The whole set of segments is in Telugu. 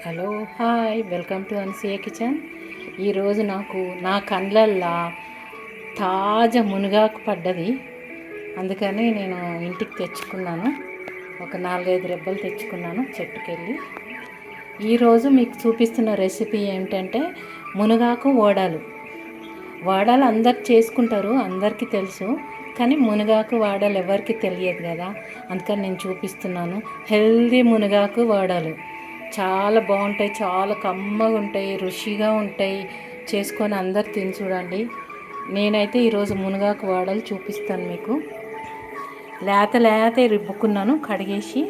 హలో హాయ్ వెల్కమ్ టు అన్సియా కిచెన్. ఈరోజు నాకు నా కండ్లల్లా తాజా మునగాకు పడ్డది, అందుకని నేను ఇంటికి తెచ్చుకున్నాను. ఒక 4-5 రెబ్బలు తెచ్చుకున్నాను చెట్టుకెళ్ళి. ఈరోజు మీకు చూపిస్తున్న రెసిపీ ఏమిటంటే మునగాకు వడలు. వడలు అందరు చేసుకుంటారు, అందరికీ తెలుసు, కానీ మునగాకు వడలు ఎవరికి తెలియదు కదా, అందుకని నేను చూపిస్తున్నాను. హెల్దీ మునగాకు వడలు చాలా బాగుంటాయి, చాలా కమ్మగా ఉంటాయి, రుచిగా ఉంటాయి. చేసుకొని అందరు తిని చూడండి. నేనైతే ఈరోజు మునగాకు వడలు చూపిస్తాను మీకు. లేత రుబ్బుకున్నాను, కడిగేసి.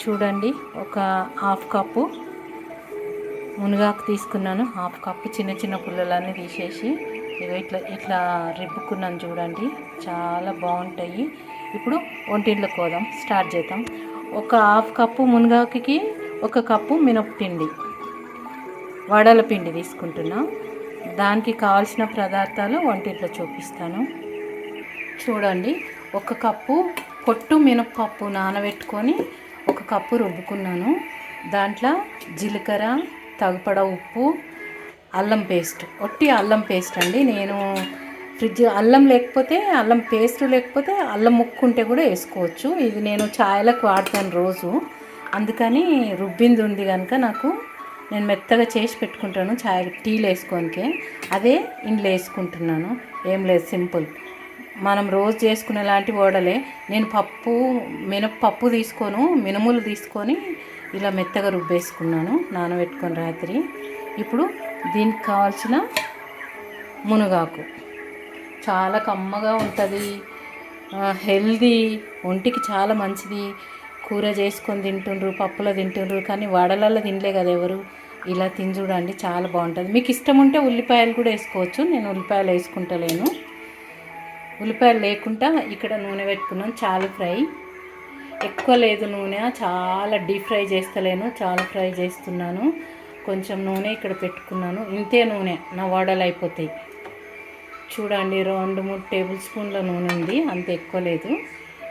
చూడండి, ఒక హాఫ్ కప్పు మునగాకు తీసుకున్నాను. హాఫ్ కప్పు చిన్న చిన్న పుల్లలన్నీ తీసేసి ఇట్లా రుబ్బుకున్నాను. చూడండి, చాలా బాగుంటాయి. ఇప్పుడు వంటింట్లోకి పోదాం, స్టార్ట్ చేద్దాం. ఒక హాఫ్ కప్పు మునగాకుకి 1 కప్పు మినపపిండి, వడల పిండి తీసుకుంటున్నా. దానికి కావాల్సిన పదార్థాలు వంటింట్లో చూపిస్తాను. చూడండి, 1 కప్పు పొట్టు మినపప్పు నానబెట్టుకొని 1 కప్పు రుబ్బుకున్నాను. దాంట్లో జీలకర్ర, తగిపడ ఉప్పు, అల్లం పేస్ట్, ఒట్టి అల్లం పేస్ట్ అండి. నేను అల్లం లేకపోతే అల్లం పేస్ట్ లేకపోతే అల్లం ముక్కుంటే కూడా వేసుకోవచ్చు. ఇది నేను చాయలకు వాడతాను రోజు, అందుకని రుబ్బింది ఉంది కనుక నేను మెత్తగా చేసి పెట్టుకుంటాను. చాయ్ టీలు వేసుకోనికే అదే ఇంట్లో వేసుకుంటున్నాను. ఏం లేదు, సింపుల్. మనం రోజు చేసుకునే లాంటి వడలే. నేను మినపప్పు మినుములు తీసుకొని ఇలా మెత్తగా రుబ్బేసుకున్నాను, నానబెట్టుకొని రాత్రి. ఇప్పుడు దీనికి కావాల్సిన మునగాకు చాలా కమ్మగా ఉంటుంది, హెల్దీ, ఒంటికి చాలా మంచిది. కూర చేసుకొని తింటుండ్రు, పప్పులో తింటుండ్రు, కానీ వడలలో తినలే కదా ఎవరు. ఇలా తిని చూడండి, చాలా బాగుంటుంది. మీకు ఇష్టం ఉంటే ఉల్లిపాయలు కూడా వేసుకోవచ్చు. నేను ఉల్లిపాయలు వేసుకుంటలేను. ఉల్లిపాయలు లేకుండా ఇక్కడ నూనె పెట్టుకున్నాను. చాలా ఫ్రై, ఎక్కువ లేదు నూనె, చాలా డీప్ ఫ్రై చేస్తలేను, చాలా ఫ్రై చేస్తున్నాను. కొంచెం నూనె ఇక్కడ పెట్టుకున్నాను. ఇంతే నూనె, నా వడలు అయిపోతాయి. చూడండి, 2-3 టేబుల్ స్పూన్ల నూనె ఉంది, అంత ఎక్కువ లేదు.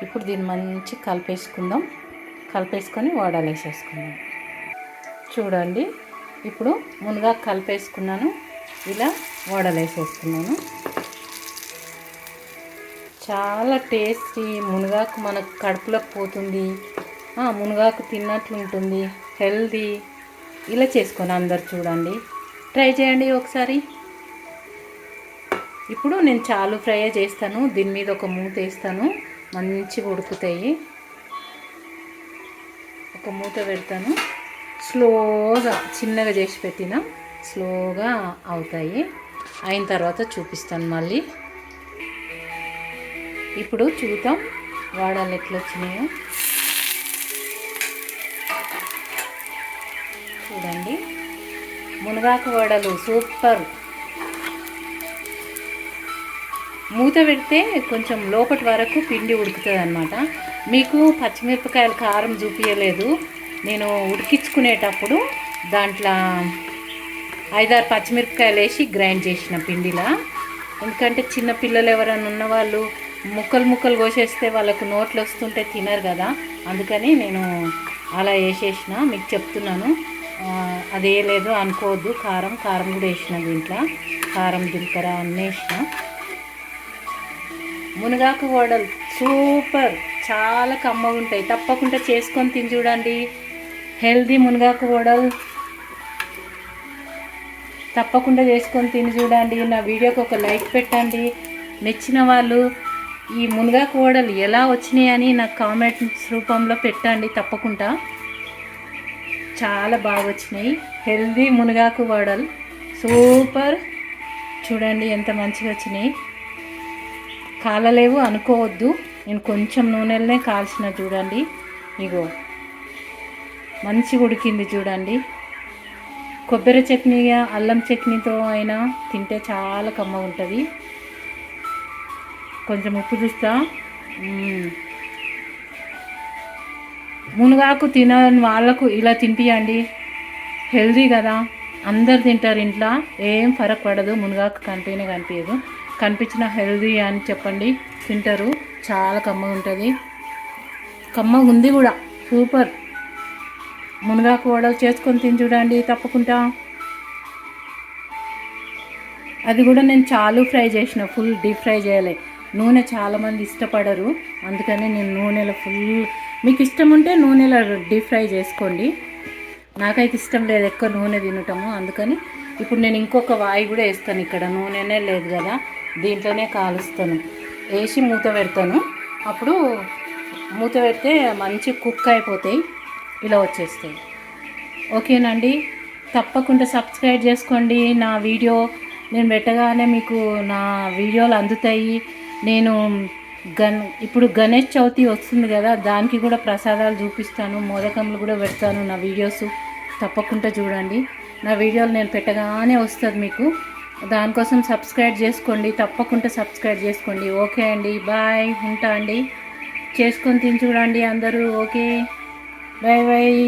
ఇప్పుడు దీన్ని మంచి కలిపేసుకొని వడలు వేసేసుకున్నాను. చూడండి, ఇప్పుడు మునగాకు కలిపేసుకున్నాను, ఇలా వడలు వేసేసుకున్నాను. చాలా టేస్టీ మునగాకు, మనకు కడుపులోకి పోతుంది, మునగాకు తిన్నట్లు ఉంటుంది, హెల్దీ. ఇలా చేసుకొని అందరు చూడండి, ట్రై చేయండి ఒకసారి. ఇప్పుడు నేను చాలు ఫ్రై చేస్తాను. దీని మీద ఒక మూత వేస్తాను, మంచిగా ఉడుకుతాయి. ఒక మూత పెడతాను, స్లోగా చిన్నగా చేసి పెట్టిన స్లోగా అవుతాయి. అయిన తర్వాత చూపిస్తాను మళ్ళీ. ఇప్పుడు చూద్దాం వడలు ఎట్లా వచ్చినాయో. చూడండి, మునగాకు వడలు సూపర్. మూత పెడితే కొంచెం లోపటి వరకు పిండి ఉడుకుతుంది అన్నమాట. మీకు పచ్చిమిరపకాయలు కారం చూపించలేదు, నేను ఉడికించుకునేటప్పుడు దాంట్లో 5-6 పచ్చిమిరపకాయలు వేసి గ్రైండ్ చేసిన పిండిలా. ఎందుకంటే చిన్నపిల్లలు ఎవరైనా ఉన్నవాళ్ళు ముక్కలు కోసేస్తే వాళ్ళకు నోట్లు వస్తుంటే తినరు కదా, అందుకని నేను అలా వేసేసిన. మీకు చెప్తున్నాను, అదే లేదు అనుకోవద్దు. కారం కూడా వేసిన, దీంట్లో కారం జీలకర్ర అన్నీ వేసిన. మునగాకు వడలు సూపర్, చాలా కమ్మగా ఉంటాయి. తప్పకుండా చేసుకొని తిని చూడండి. హెల్దీ మునగాకు వడలు తప్పకుండా చేసుకొని తిని చూడండి. నా వీడియోకి ఒక లైక్ పెట్టండి. నచ్చిన వాళ్ళు ఈ మునగాకు వడలు ఎలా వచ్చినాయని నాకు కామెంట్స్ రూపంలో పెట్టండి. తప్పకుండా చాలా బాగా వచ్చినాయి. హెల్దీ మునగాకు వడలు సూపర్. చూడండి ఎంత మంచిగా వచ్చినాయి. కాలలేవు అనుకోవద్దు, నేను కొంచెం నూనెలనే కాల్చిన. చూడండి, ఇగో మంచిగా ఉడికింది. చూడండి, కొబ్బరి చట్నీగా అల్లం చట్నీతో అయినా తింటే చాలా కమ్మగా ఉంటుంది. కొంచెం ఉప్పు చూస్తా. మునగాకు తినని వాళ్ళకు ఇలా తినిపియండి, హెల్దీ కదా, అందరు తింటారు ఇంట్లో, ఏం ఫరక్ పడదు. మునగాకు కనిపించదు, కనిపించిన హెల్దీ అని చెప్పండి, తింటారు. చాలా కమ్మగా ఉంటుంది, కమ్మగా ఉంది కూడా, సూపర్. మునగాకు వడలు చేసుకొని తిని చూడండి తప్పకుండా. అది కూడా నేను చాలు ఫ్రై చేసిన, ఫుల్ డీప్ ఫ్రై చేయలే. నూనె చాలామంది ఇష్టపడరు, అందుకని నేను నూనెలో ఫుల్, మీకు ఇష్టం ఉంటే నూనెలో డీప్ ఫ్రై చేసుకోండి. నాకైతే ఇష్టం లేదు ఎక్కువ నూనె తినటము, అందుకని ఇప్పుడు నేను ఇంకొక వాయి కూడా వేస్తాను. ఇక్కడ నూనెనే లేదు కదా, దీంట్లోనే కాలుస్తాను. వేసి మూత పెడతాను. అప్పుడు మూత పెడితే మంచి కుక్ అయిపోతాయి, ఇలా వచ్చేస్తాయి. ఓకేనండి, తప్పకుండా సబ్స్క్రైబ్ చేసుకోండి. నా వీడియో నేను పెట్టగానే మీకు నా వీడియోలు అందుతాయి. నేను ఇప్పుడు గణేష్ చవితి వస్తుంది కదా, దానికి కూడా ప్రసాదాలు చూపిస్తాను, మోదకములు కూడా పెడతాను. నా వీడియోస్ తప్పకుండా చూడండి. నా వీడియోలు నేను పెట్టగానే వస్తుంది మీకు, దానికోసం సబ్స్క్రైబ్ చేసుకోండి, తప్పకుండా సబ్స్క్రైబ్ చేసుకోండి. ఓకే అండి, బాయ్, ఉంటా అండి. చేసుకొని తిని చూడండి అందరూ. Okay, bye bye.